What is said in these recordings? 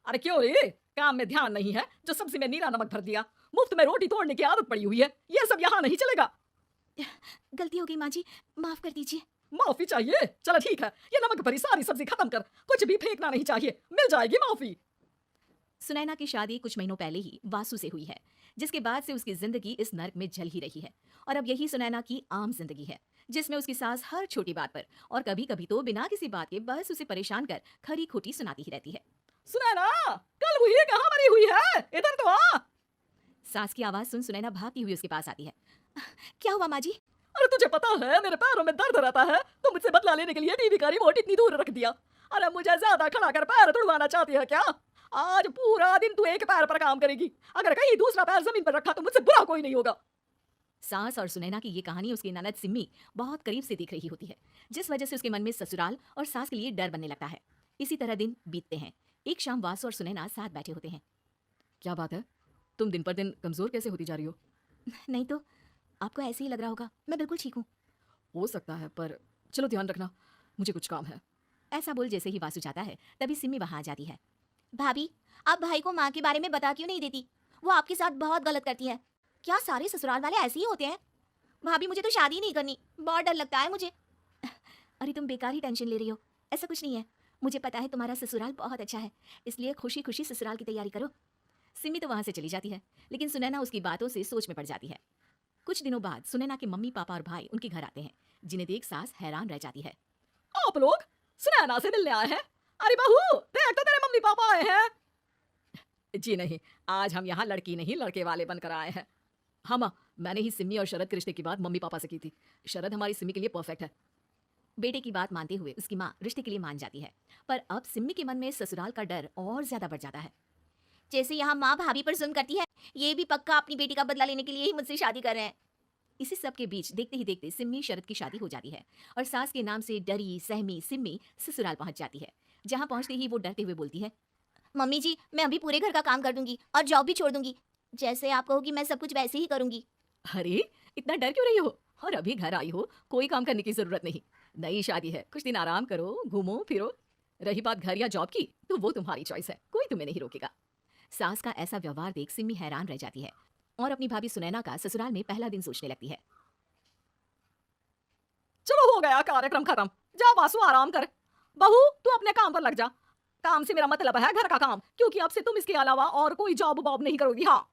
अरे क्यों रे, काम में ध्यान नहीं है जो सब्जी में नीरा नमक भर दिया। मुफ्त में रोटी तोड़ने की आदत पड़ी हुई है, ये सब यहाँ नहीं चलेगा। गलती हो गई माँ जी, माफ कर दीजिए। माफी चाहिए? चलो ठीक है, ये नमक भरी सारी सब्जी खत्म कर, कुछ भी फेंकना नहीं चाहिए, मिल जाएगी माफी। सुनैना की शादी कुछ महीनों पहले ही वासु से हुई है, जिसके बाद से उसकी जिंदगी इस नर्क में जल ही रही है। और अब यही सुनैना की आम जिंदगी है, जिसमें उसकी सास हर छोटी बात पर और कभी कभी तो बिना किसी बात के बस उसे परेशान कर खरी खोटी सुनाती ही रहती है। सुनैना, कल हुई कहाँ मरी हुई है, इधर तो आ। सास की आवाज सुन सुनैना भागती हुई उसके पास आती है। क्या हुआ माँ जी? अरे तुझे पता है मेरे पैरों में दर्द रहता है, तो मुझसे बदला लेने के लिए टीवी का रिमोट इतनी दूर रख दिया। अरे मुझे ज्यादा खड़ा कर पैर तुड़वाना चाहती है क्या? आज पूरा दिन तू एक पैर पर काम करेगी, अगर कहीं दूसरा पैर जमीन पर रखा तो मुझसे बुरा कोई नहीं होगा। सास और सुनैना की ये कहानी उसकी ननद सिम्मी बहुत करीब से देख रही होती है, जिस वजह से उसके मन में ससुराल और सास के लिए डर बनने लगता है। इसी तरह दिन बीतते हैं। एक शाम वासु और सुनैना साथ बैठे होते हैं। क्या बात है, तुम दिन पर दिन कमजोर कैसे होती जा रही हो? नहीं तो आपको ऐसे ही लग रहा होगा, मैं बिल्कुल ठीक हूँ। हो सकता है, पर चलो ध्यान रखना, मुझे कुछ काम है। ऐसा बोल जैसे ही वासु जाता है, तभी सिम्मी वहां आ जाती है। भाभी, आप भाई को माँ के बारे में बता क्यों नहीं देती? वो आपके साथ बहुत गलत करती है। क्या सारे ससुराल वाले ऐसे ही होते हैं? भाभी, मुझे तो शादी नहीं करनी, बहुत डर लगता है मुझे। अरे तुम बेकार ही टेंशन ले रही हो, ऐसा कुछ नहीं है। मुझे पता है तुम्हारा ससुराल बहुत अच्छा है, इसलिए खुशी खुशी ससुराल की तैयारी करो। सिमी तो वहां से चली जाती है, लेकिन सुनैना उसकी बातों से सोच में पड़ जाती है। कुछ दिनों बाद सुनैना के मम्मी पापा और भाई उनके घर आते हैं, जिन्हें देख सास हैरान रह जाती है। आप लोग सुनैना से मिलने आए हैं? अरे बहू, देख तो तेरे मम्मी पापा आए हैं। जी नहीं, आज हम यहाँ लड़की नहीं लड़के वाले बनकर आए हैं। हाँ माँ, मैंने ही सिमी और शरद के रिश्ते की बात मम्मी पापा से की थी। शरद हमारी सिमी के लिए परफेक्ट है। बेटे की बात मानते हुए उसकी माँ रिश्ते के लिए मान जाती है, पर अब सिम्मी के मन में ससुराल का डर और ज्यादा बढ़ जाता है। जैसे यहाँ माँ भाभी पर जुल्म करती है, ये भी पक्का अपनी बेटी का बदला लेने के लिए ही मुझसे शादी कर रहे हैं। इसी सब के बीच देखते ही देखते सिम्मी शरद की शादी हो जाती है और सास के नाम से डरी सहमी सिम्मी ससुराल पहुंच जाती है। जहां पहुंचते ही वो डरते हुए बोलती है, मम्मी जी, मैं अभी पूरे घर का काम कर दूंगी और जॉब भी छोड़ दूंगी। जैसे आप कहोगी मैं सब कुछ वैसे ही करूंगी। अरे इतना डर क्यों रही हो? और अभी घर आई हो, कोई काम करने की जरूरत नहीं। नई शादी है, कुछ दिन आराम करो, घूमो फिरो। रही बात घर या जॉब की, तो वो तुम्हारी चॉइस है, कोई तुम्हें नहीं रोकेगा। सास का ऐसा व्यवहार देख सिम्मी हैरान रह जाती है और अपनी भाभी सुनैना का ससुराल में पहला दिन सोचने लगती है। चलो हो गया कार्यक्रम खत्म, जा वासु आराम कर। बहू तू अपने काम पर लग जा। काम से मेरा मतलब है घर का काम, क्योंकि अब से तुम इसके अलावा और कोई जॉब वॉब नहीं करोगी। हाँ।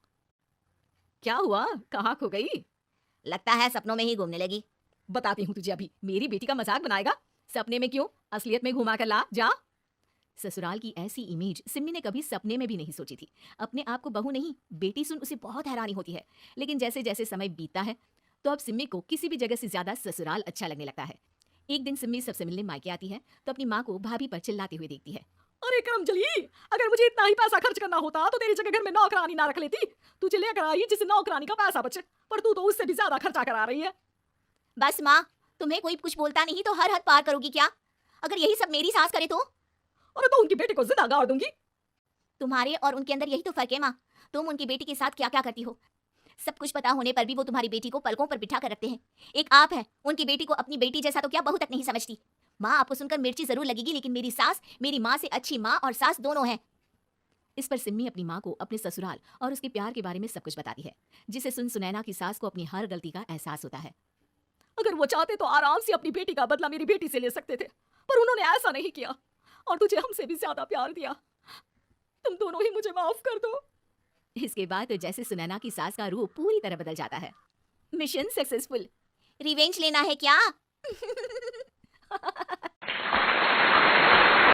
क्या हुआ, कहाँ खो गई? लगता है सपनों में ही घूमने लगी। बताती हूँ तुझे अभी। मेरी बेटी का मजाक बनाएगा? सपने में क्यों, असलियत में घुमा कर ला, जा। ससुराल की ऐसी इमेज सिम्मी ने कभी सपने में भी नहीं सोची थी। अपने आप को बहू नहीं बेटी सुन उसे बहुत हैरानी होती है, लेकिन जैसे जैसे समय बीतता है तो अब सिम्मी को किसी भी जगह से ज्यादा ससुराल अच्छा लगने लगता है। एक दिन सिम्मी सबसे मिलने मायके आती है तो अपनी माँ को भाभी पर चिल्लाते हुए देखती है। अरे करमजली, अगर मुझे इतना ही पैसा खर्च करना होता तो तेरी जगह घर में नौकरानी ना रख लेती। तुझे लेकर आई जिससे नौकरानी का पैसा बचे, पर तू तो उससे भी ज्यादा खर्चा करा रही है। बस माँ, तुम्हें कोई कुछ बोलता नहीं तो हर हद पार करोगी क्या? अगर यही सब मेरी सास करे तो? और तो उनकी बेटी को जिंदा गाड़ दूंगी। तुम्हारे और उनके अंदर यही तो फर्क है माँ। तुम उनकी बेटी के साथ क्या क्या करती हो, सब कुछ पता होने पर भी वो तुम्हारी बेटी को पलकों पर बिठा कर रखते हैं। एक आप है, उनकी बेटी को अपनी बेटी जैसा तो क्या बहू तक नहीं समझती। माँ, आपको सुनकर मिर्ची जरूर लगेगी, लेकिन मेरी सास मेरी माँ से अच्छी माँ और सास दोनों हैं। इस पर सिम्मी अपनी माँ को अपने ससुराल और उसके प्यार के बारे में सब कुछ बताती है, जिसे सुन सुनैना की सास को अपनी हर गलती का एहसास होता है। अगर वो चाहते तो आराम से अपनी बेटी का बदला मेरी बेटी से ले सकते थे, पर उन्होंने ऐसा नहीं किया और तुझे हमसे भी ज्यादा प्यार दिया। तुम दोनों ही मुझे माफ कर दो। इसके बाद तो जैसे सुनैना की सास का रूप पूरी तरह बदल जाता है। Mission successful. रिवेंज लेना है क्या?